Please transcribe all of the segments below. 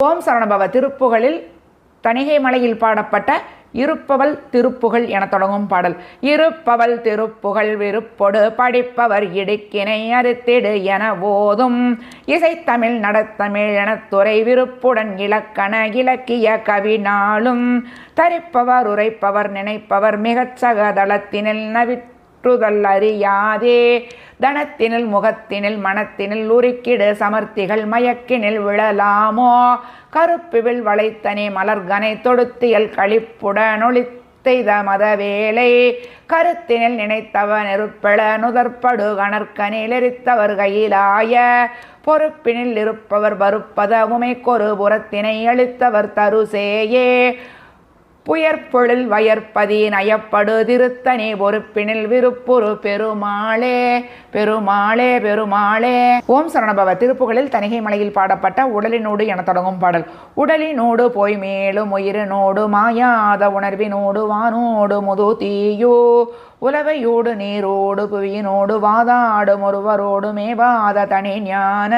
ஓம் சரவணபவ திருப்புகளில் தணிகை மலையில் பாடப்பட்ட இருப்பவள் திருப்புகழ் என தொடங்கும் பாடல். இருப்பவள் திருப்புகழ் விருப்பொடு படிப்பவர் இடுக்கினை அறுத்திடு என ஓதும் இசைத்தமிழ் நடத்தமிழ் எனத் துறை விருப்புடன் இலக்கண இலக்கிய கவினாலும் தரிப்பவர் உரைப்பவர் நினைப்பவர் மிகச் சகதளத்தினில் நவிற்றுதல் அறியாதே தனத்தினில் முகத்தினில் மனத்தினில் உருக்கிடு சமர்த்திகள் மயக்கினில் விழலாமோ கருப்பிவில் வளைத்தனே மலர்கனை தொடுத்தியல் களிப்புடன் ஒளித்தெய்த மதவேலை கருத்தினில் நினைத்தவ நெருப்பெழ நுதற்படு கணற்கனில் எரித்தவர் கையிலாய பொறுப்பினில் இருப்பவர் பருப்பத உமைக்கொரு புறத்தினை அளித்தவர் தருசேயே புயற்பொழில் வயற்பதி நயப்படு திருத்தனி பொறுப்பினில் விருப்புரு பெருமாளே பெருமாளே பெருமாளே. ஓம் சரவணபவ திருப்புகளில் தணிகை மலையில் பாடப்பட்ட உடலினோடு என தொடங்கும் பாடல். உடலினோடு போய் மேலும் உயிரினோடு மாயாத உணர்வினோடு வானோடு முது தீயோ உலவையோடு நீரோடு புவியினோடு வாதாடும் ஒருவரோடு மேவாத தனி ஞான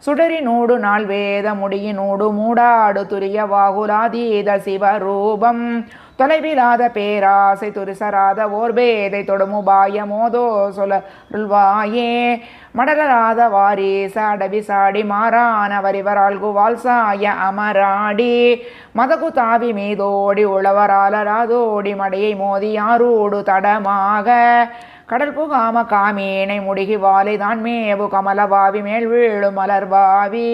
சுடரினோடு நாள் வேத முடியினோடு மூடாடு துரிய வாகுலாதீத சிவரூபம் தொலைவிலாத பேராசை துரிசராத ஓர் பேதை தொடுமுபாய மோதோ சொல்லுவாயே மடலராத வாரீச அடவி சாடி மாறான வரிவரால் குவால் சாய அமராடி மதகு தாவி மீதோடி உழவராலராதோடி மடையை மோதி யாரோடு தடமாக கடல் புகாம காமீனை முடுகி வாலை தான் மேவு கமலவாவி மேல் வீழு மலர்வாவி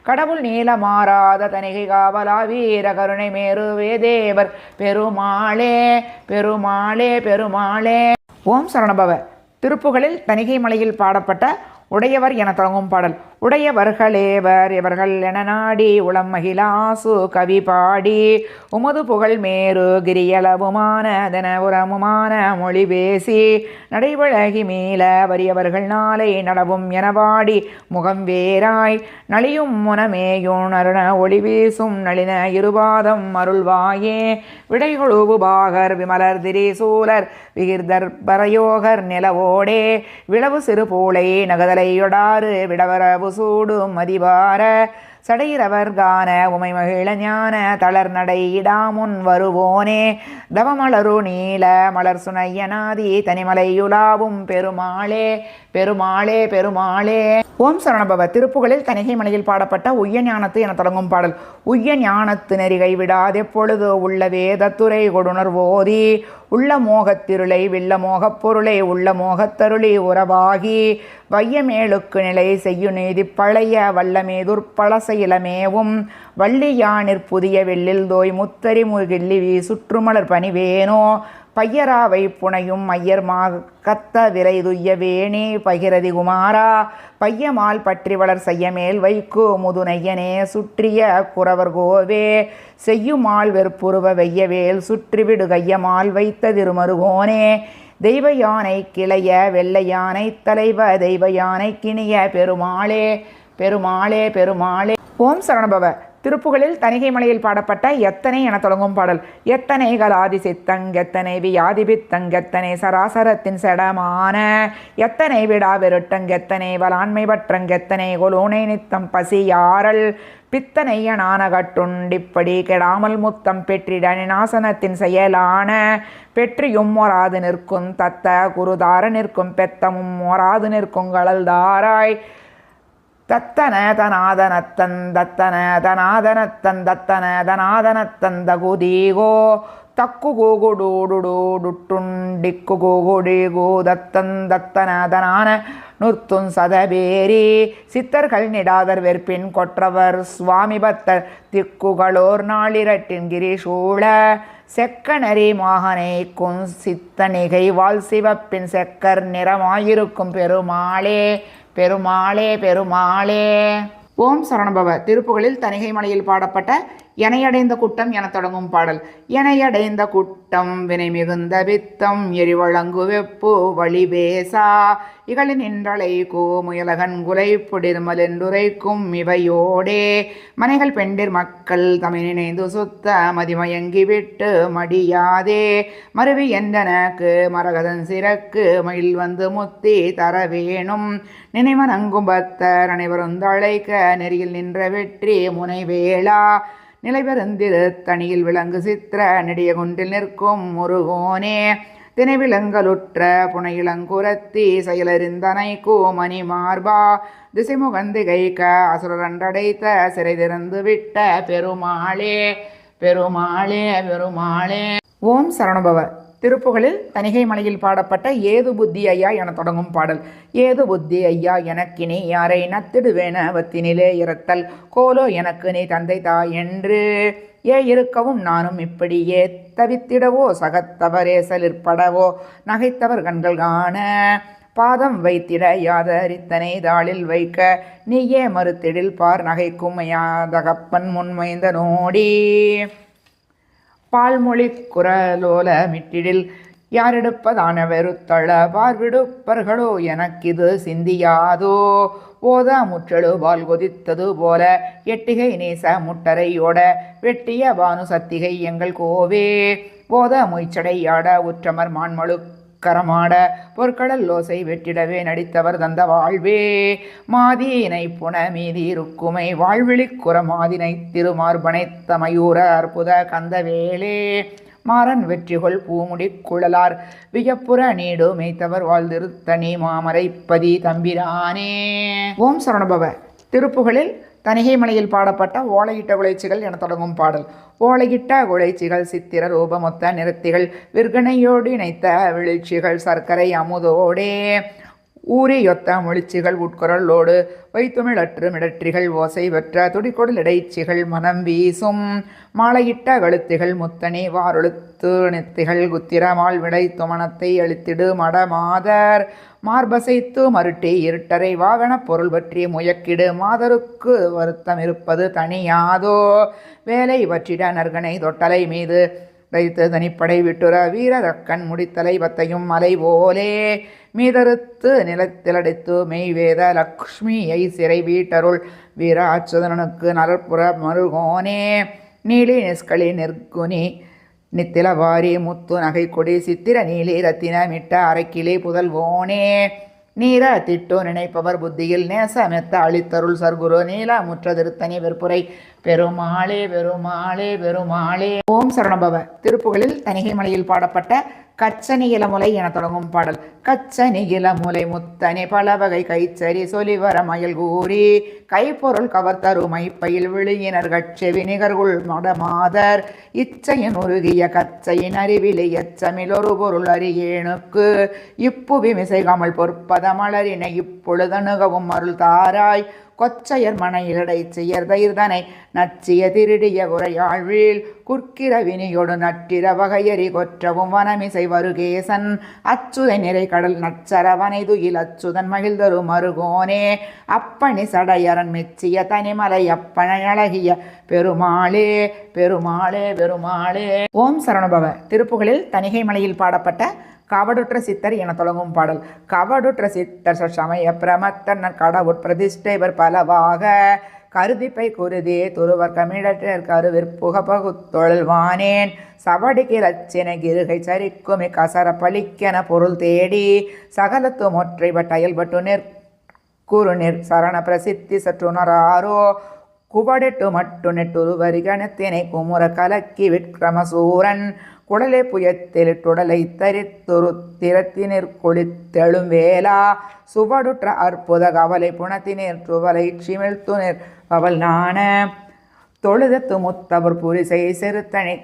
கடவுள் நீல மாறாத தணிகை காவலா வீர கருணை மேருவே தேவர் பெருமாளே பெருமாளே பெருமாளே. ஓம் சரவணபவ திருப்புகளில் தணிகை மலையில் பாடப்பட்ட உடையவர் என தொடங்கும் பாடல். உடையவர்களேவர் இவர்கள் என நாடி உளம் மகிழாசு கவி பாடி உமது புகழ் மேரு கிரியளவுமான அதன உரமுமான மொழி பேசி நடைபழகி மேல வறியவர்கள் நாளை நடவும் என வாடி முகம் வேராய் நலியும் முனமேயும் அருண ஒளி வீசும் நளின இருபாதம் அருள்வாயே விடைகொழுவு பாகர் விமலர் திரிசூலர் விகிர்தர் பரயோகர் நிலவோடே விளவு சிறு பூளை நகதலையொடாறு விடவரவு சூடும் மதிவார சடையிரவர் கான உமை மகிழ ஞான தளர் நடை இடாமுன் வருவோனே தவமலரு நீல மலர் சுனையநாதி தனிமலையுலாவும் பெருமாளே பெருமாளே பெருமாளே. ஓம் சரவணபவ திருப்புகளில் தணிகை மலையில் பாடப்பட்ட உய்ய ஞானத்து என தொடங்கும் பாடல். உய்ய ஞானத்து நெறிகை விடாதெப்பொழுது உள்ள வேதத்துறை கொடுணர்வோதி உள்ள மோகத்திருளை வில்ல மோகப் பொருளை உள்ள மோகத்தருளி உறவாகி வையமேளுக்கு நிலை செய்யு நீதி பழைய வல்லமேதுற்பழச இளமேவும் வள்ளியானிற் புதிய வெள்ளில் தோய் முத்தரி முகில்லி வீ சுற்றுமலர் பணிவேனோ பையராவை புனையும் ஐயர் கத்த விரை துய்ய வேணி பகிரதி குமாரா பையமால் பற்றி வளர் செய்யமேல் வைக்கு முதுனையனே சுற்றிய குறவர் கோவே செய்யுமால் வெறுப்புருவ வெய்யவேல் சுற்றிவிடு கையமால் வைத்த திருமருகோனே தெய்வ யானை கிளைய வெள்ளை யானை தலைவ தெய்வ யானை கிணிய பெருமாளே பெருமாளே பெருமாளே. ஓம் சரவணபவ திருப்புகளில் தணிகை மலையில் பாடப்பட்ட எத்தனை என தொடங்கும் பாடல். எத்தனை கலாதி சித்தங்கெத்தனை வியாதிபித்தங்கெத்தனை சராசரத்தின் செடமான எத்தனை விடா வெருட்டங்கெத்தனை வலாண்மை பற்றங்கெத்தனை கொலோனை நித்தம் பசியாரல் பித்தனைய நானகட்டுண்டிப்படி கெடாமல் முத்தம் பெற்றிட நிநாசனத்தின் செயலான பெற்றியும் மொராது நிற்கும் தத்த குருதார நிற்கும் பெத்தமும் மொராது நிற்கும் கழல்தாராய் தத்தன தனாதனத்தன் தத்தன தனாதனத்தன் தத்தன தனாதனத்தன் தகுதீகோ தக்கு கோகுடோடுடோடுட்டுண்டிக்கு கோகுடிகோ தத்தன் தத்தன தனான நுர்த்துன் சதபேரி சித்தர்கள் நிடாதர் வெற்பின் கொற்றவர் சுவாமி பத்தர் திக்குகளோர் நாளிரட்டின் கிரிசூழ செக்கனரி மாகனை குன் சித்தனிகை வால் சிவப்பின் செக்கர் நிறமாயிருக்கும் பெருமாளே பெருமாளே பெருமாளே. ஓம் சரவணபவ திருப்புகளில் தணிகை மலையில் பாடப்பட்ட எனையடைந்த குட்டம் என தொடங்கும் பாடல். எனையடைந்த குட்டம் வினை மிகுந்த பித்தம் எரிவழங்கு வெப்பு வழிபேசா இகழி நின்றலை முயலகன் குலை புடிர்மல் என்றுரைக்கும் இவையோடே மனைகள் பெண்டிர் மக்கள் தமை நினைந்து சுத்த மதிமயங்கி விட்டு மடியாதே மருவி என்றனக்கு மரகதன் சிறக்கு மயில் வந்து முத்தி தர வேணும் நினைவனங்கும் பக்தர் அனைவரும் தழைக்க நெறியில் நின்ற வெற்றி முனைவேளா நிலைபெருந்திரு தனியில் விலங்கு சித்திர நெடிய குன்றில் நிற்கும் முருகோனே திணைவிலங்கலுற்ற புனையிலங்குரத்தி செயலறிந்தனை கூமணி மார்பா திசைமுகந்திகைக்க அசுரன்றடைத்த சிறை திறந்து விட்ட பெருமாளே பெருமாளே பெருமாளே. ஓம் சரணபவ. திருப்புகழில் தணிகை மலையில் பாடப்பட்ட ஏது புத்தி ஐயா என தொடங்கும் பாடல். ஏது புத்தி ஐயா எனக்கினி யாரை நத்திடுவேன வத்தினிலே இறத்தல் கோலோ எனக்கு நீ தந்தை தாய் என்று இருக்கவும் நானும் இப்படியே தவித்திடவோ சகத்தவரேசலிற்படவோ நகைத்தவர் கண்கள் காண பாதம் வைத்திட யாதரித்தனை தாளில் வைக்க நீயே மறுத்திடில் பார் நகைக்கும் யாதகப்பன் முன்மைந்த நோடி பால்மொழி குரலோல மிட்டிடில் யாரெடுப்பதான வெறுத்தள பார்விடுப்பர்களோ எனக்கிது சிந்தியாதோ ஓதா முற்றழு பால் கொதித்தது போல எட்டிகை நேச முட்டரையோட வெட்டிய பானு சத்திகை எங்கள் கோவே போத மொய்ச்சடையாட உற்றமர் மான்மழு கரமாட பொற்கடல் லோசை வெட்டிடவே நடித்தவர் தந்த வாழ்வே மாதினை புன மீதி இருக்குமை வாழ்விழிக்குற மாதினை திருமார்பனைத்த மயூர அற்புத கந்தவேலே மாறன் வெற்றிகொள் பூமுடி குழலார் வியப்புற நீடு மேய்த்தவர் வாழ்ந்திருத்தனி மாமரைப்பதி தம்பிரானே. ஓம் சரணபவ. திருப்புகழில் தணிகை மலையில் பாடப்பட்ட ஓலையிட்ட குலைச்சிகள் என தொடங்கும் பாடல். ஓலையிட்ட குலைச்சிகள் சித்திர ரூபமொத்த நிறத்திகள் விற்கனையோடு இணைத்த விழிச்சிகள் சர்க்கரை அமுதோடே ஊறியொத்த மொழிச்சிகள் உட்குரலோடு வைத்துமிழற்று மிடற்றிகள் ஓசை பெற்ற துடிக்கொடல் இடைச்சிகள் மனம் வீசும் மாலையிட்ட கழுத்திகள் முத்தனி வாரொழுத்து நெத்திகள் குத்திரமால் விடை துமணத்தை அளித்திடு மடமாதர் மார்பசைத்து மருட்டி இருட்டரை வாகன பொருள் பற்றி முயக்கிடு மாதருக்கு வருத்தம் இருப்பது தனியாதோ வேலை பற்றிட நற்கனை தொட்டலை மீது வைத்து தனிப்படை விட்டுற வீரரக்கன் முடித்தலை பத்தையும் மலை போலே மீதறுத்து நிலத்திலடித்து மெய்வேத லக்ஷ்மியை சிறை வீட்டருள் வீராச்சுதனனுக்கு நலப்புற மருகோனே நீலி நிஸ்களி நிற்குனி நித்திலவாரி முத்து நகை கொடி சித்திர நீலி ரத்தினமிட்ட அரைக்கிளி புதல்வோனே நீர திட்டோ நினைப்பவர் புத்தியில் நேசமெத்த அளித்தருள் சர்க்குரு நீல முற்றதிருத்தனி வெற்புரை பெருமாளே பெருமாளே பெருமாளே. ஓம் சரணபவ. திருப்புகழில் தணிகை மலையில் பாடப்பட்ட கச்சனி இளமுலை என தொடங்கும் பாடல். கச்சனி இளமுலை முத்தனி பலவகை கைச்சரி சொலிவர மயில் கூறி கைப்பொருள் கவர்த்தருமை பயில் விழியினர் கட்செவி நிகர்குள் மடமாதர் இச்சையின் உருகிய கச்சையின் அறிவிலை எச்சமில் ஒரு பொருள் அறியேனுக்கு இப்புவி மிசைகாமல் பொற்பத மலரினை இப்பொழுதணுகவும் அருள் தாராய் கொச்சையர் மனையிலடை செய்யர் தயிர்தனை நச்சிய திருடிய குறையாழ்வீழ் குற்கிற வினியொடு நட்டிர வகையறி கொற்றவும் வனமிசை வருகேசன் அச்சுதை நிறை கடல் நச்சரவனை துயில் அச்சுதன் மகிழ்தரு மருகோனே அப்பணி சடையரன் மெச்சிய தனிமலை அப்பனை அழகிய பெருமாளே பெருமாளே பெருமாளே. ஓம் சரணபவ. திருப்புகழில் தணிகை மலையில் பாடப்பட்ட காவடுற்ற சித்தர் என தொடங்கும் பாடல். காவடுற்ற சித்தர் சமய பிரமத்தர் கடவுட் பிரதிஷ்டைவர் பலவாக கருதிப்பை குருதே துருவர் கமிழற்றர் கருவிற்புக பகுத்தொழல்வானேன் சவடிக்கு லட்சின கிருகை சரிக்குமி கசர பலிக்கென பொருள் தேடி சகலத்து மொற்றை பட்டயல்பட்டு குறுநீர் சரண பிரசித்தி சற்றுணராரோ குவடெட்டு மட்டு நெட்டுரு வரிகணத்தினை குமுற கலக்கி விக்ரமசூரன் குடலை புயத்திலிட்டுடலை தரித்துரு திறத்தினிற் கொளித்தெழும் வேளா சுவடுற்ற அற்புத கவலை புணத்தினிற் துவலை சிமிழ்த்துனிற் பவல் நாண தொழுதத்து முத்தவர் புரிசை செருத்தனை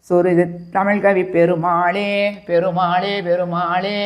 சுருது தமிழ்கவி பெருமாளே பெருமாளே பெருமாளே.